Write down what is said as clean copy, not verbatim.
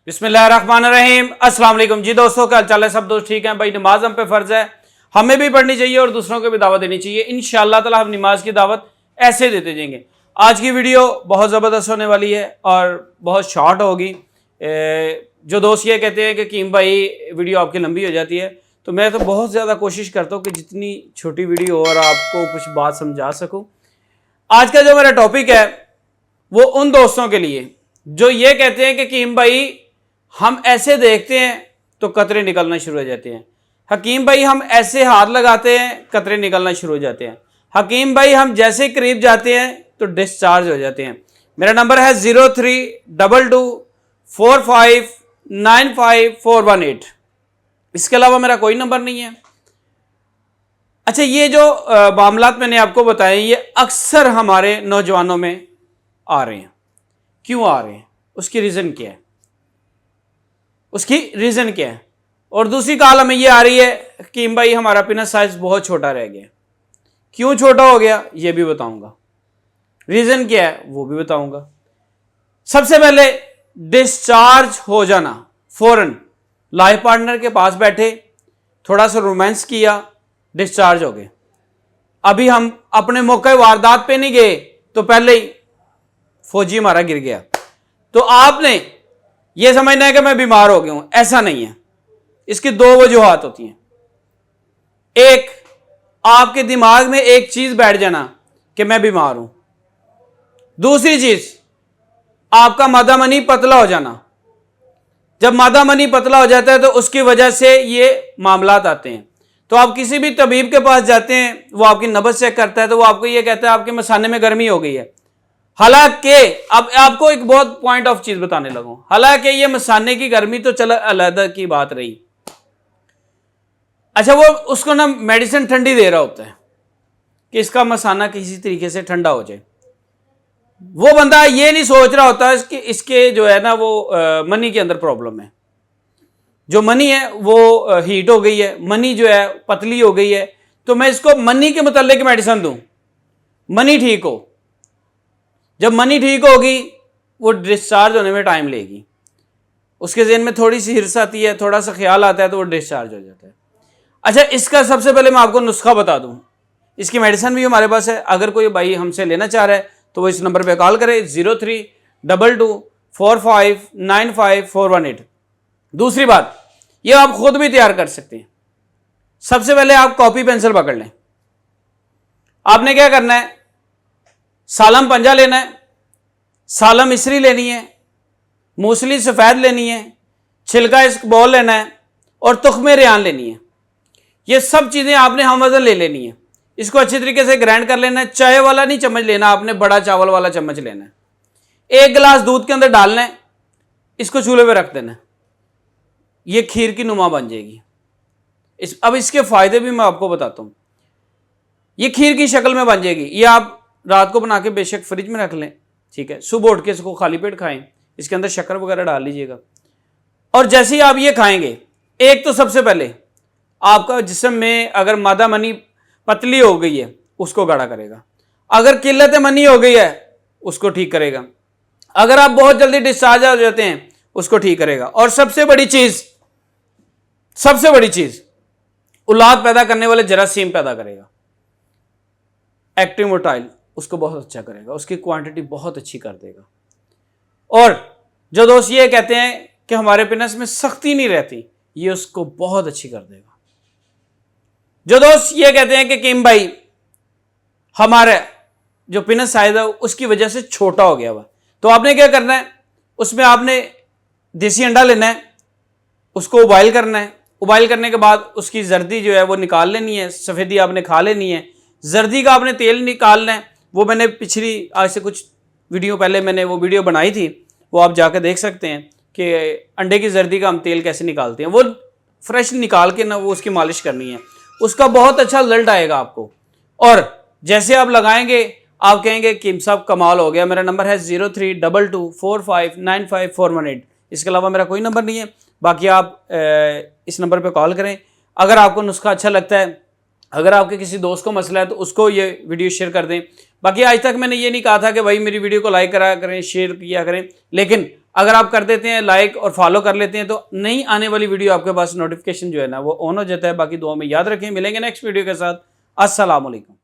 बिस्मिल्लाहिर्रहमानिर्रहीम। अस्सलाम वालेकुम जी दोस्तों, क्या हाल है? सब दोस्त ठीक हैं भाई? नमाज हम पे फ़र्ज़ है, हमें भी पढ़नी चाहिए और दूसरों को भी दावत देनी चाहिए। इंशाअल्लाह ताला हम नमाज की दावत ऐसे देते जाएंगे। आज की वीडियो बहुत ज़बरदस्त होने वाली है और बहुत शॉर्ट होगी। जो दोस्त ये कहते हैं कि कीम भाई वीडियो आपकी लंबी हो जाती है, तो मैं तो बहुत ज़्यादा कोशिश करता हूँ कि जितनी छोटी वीडियो हो और आपको कुछ बात समझा सकूँ। आज का जो मेरा टॉपिक है वो उन दोस्तों के लिए जो ये कहते हैं कि कीम भाई हम ऐसे देखते हैं तो कतरे निकलना शुरू हो जाते हैं। हकीम भाई हम ऐसे हाथ लगाते हैं कतरे निकलना शुरू हो जाते हैं। हकीम भाई हम जैसे करीब जाते हैं तो डिस्चार्ज हो जाते हैं। मेरा नंबर है 032245954118। इसके अलावा मेरा कोई नंबर नहीं है। अच्छा, ये जो मामलात मैंने आपको बताए ये अक्सर हमारे नौजवानों में आ रहे हैं। क्यों आ रहे हैं? उसकी रीज़न क्या है? उसकी रीज़न क्या है? और दूसरी कॉल हमें ये आ रही है कि भाई हमारा पेनिस साइज बहुत छोटा रह गया। क्यों छोटा हो गया ये भी बताऊंगा, रीज़न क्या है वो भी बताऊंगा। सबसे पहले डिस्चार्ज हो जाना, फौरन लाइफ पार्टनर के पास बैठे थोड़ा सा रोमांस किया, डिस्चार्ज हो गए। अभी हम अपने मौके वारदात पे नहीं गए तो पहले ही फौजी हमारा गिर गया, तो आपने ये समझना है कि मैं बीमार हो गया हूं। ऐसा नहीं है। इसकी दो वजूहात होती हैं। एक, आपके दिमाग में एक चीज बैठ जाना कि मैं बीमार हूं। दूसरी चीज, आपका मादा मनी पतला हो जाना। जब मादा मनी पतला हो जाता है तो उसकी वजह से ये मामलात आते हैं। तो आप किसी भी तबीब के पास जाते हैं, वो आपकी नब्ज चेक करता है तो वो आपको ये कहता है आपके मसाने में गर्मी हो गई है। हालांकि अब आपको एक बहुत पॉइंट ऑफ चीज बताने लगूं, हालांकि ये मसाने की गर्मी तो चलो अलग की बात रही। अच्छा, वो उसको ना मेडिसिन ठंडी दे रहा होता है कि इसका मसाना किसी तरीके से ठंडा हो जाए। वो बंदा ये नहीं सोच रहा होता कि इसके जो है ना वो मनी के अंदर प्रॉब्लम है। जो मनी है वो हीट हो गई है, मनी जो है पतली हो गई है, तो मैं इसको मनी के मुतालिक मेडिसिन दूं, मनी ठीक हो। जब मनी ठीक होगी वो डिस्चार्ज होने में टाइम लेगी। उसके ज़हन में थोड़ी सी हिर्स आती है, थोड़ा सा ख्याल आता है तो वो डिस्चार्ज हो जाता है। अच्छा, इसका सबसे पहले मैं आपको नुस्खा बता दूं। इसकी मेडिसिन भी हमारे पास है। अगर कोई भाई हमसे लेना चाह रहा है तो वो इस नंबर पे कॉल करे 032245954118। दूसरी बात, ये आप खुद भी तैयार कर सकते हैं। सबसे पहले आप कॉपी पेंसिल पकड़ लें। आपने क्या करना है, सालम पंजा लेना है, सालम मिस्री लेनी है, मूसली सफ़ेद लेनी है, छिलका इसबगोल लेना है और तुख्मे रेहान लेनी है। ये सब चीज़ें आपने हम वज़न ले लेनी है। इसको अच्छी तरीके से ग्राइंड कर लेना है। चाय वाला नहीं चम्मच लेना, आपने बड़ा चावल वाला चम्मच लेना है। एक गिलास दूध के अंदर डालना है, इसको चूल्हे पे रख देना है। ये खीर की नुमा बन जाएगी। अब इसके फ़ायदे भी मैं आपको बताता हूँ। ये खीर की शक्ल में बन जाएगी। ये आप रात को बना के बेशक फ्रिज में रख लें, ठीक है। सुबह उठ के इसको खाली पेट खाएं। इसके अंदर शक्कर वगैरह डाल लीजिएगा और जैसे ही आप ये खाएंगे, एक तो सबसे पहले आपका जिस्म में अगर मादा मनी पतली हो गई है उसको गाढ़ा करेगा, अगर किल्लत मनी हो गई है उसको ठीक करेगा, अगर आप बहुत जल्दी डिस्चार्ज हो जाते हैं उसको ठीक करेगा, और सबसे बड़ी चीज औलाद पैदा करने वाले जरासीम पैदा करेगा। एक्टिव मोटाइल उसको बहुत अच्छा करेगा, उसकी क्वांटिटी बहुत अच्छी कर देगा। और जो दोस्त ये कहते हैं कि हमारे पेनिस में सख्ती नहीं रहती, ये उसको बहुत अच्छी कर देगा। जो दोस्त ये कहते हैं कि किम भाई हमारे जो पेनिस साइज है उसकी वजह से छोटा हो गया हुआ, तो आपने क्या करना है, उसमें आपने देसी अंडा लेना है, उसको उबाइल करना है। उबाइल करने के बाद उसकी जर्दी जो है वो निकाल लेनी है, सफ़ेदी आपने खा लेनी है। जर्दी का आपने तेल निकालना है। वो मैंने पिछली आज से कुछ वीडियो पहले मैंने वो वीडियो बनाई थी, वो आप जाकर देख सकते हैं कि अंडे की जर्दी का हम तेल कैसे निकालते हैं। वो फ्रेश निकाल के ना वो उसकी मालिश करनी है, उसका बहुत अच्छा रिजल्ट आएगा आपको। और जैसे आप लगाएंगे आप कहेंगे किम साहब कमाल हो गया। मेरा नंबर है 032245954118। इसके अलावा मेरा कोई नंबर नहीं है। बाकी आप इस नंबर पे कॉल करें। अगर आपको नुस्खा अच्छा लगता है, अगर आपके किसी दोस्त को मसला है तो उसको ये वीडियो शेयर कर दें। बाकी आज तक मैंने ये नहीं कहा था कि भाई मेरी वीडियो को लाइक करा करें, शेयर किया करें, लेकिन अगर आप कर देते हैं लाइक और फॉलो कर लेते हैं तो नई आने वाली वीडियो आपके पास नोटिफिकेशन जो है ना वो ऑन हो जाता है। बाकी दुआ में याद रखें, मिलेंगे नेक्स्ट वीडियो के साथ। अस्सलाम वालेकुम।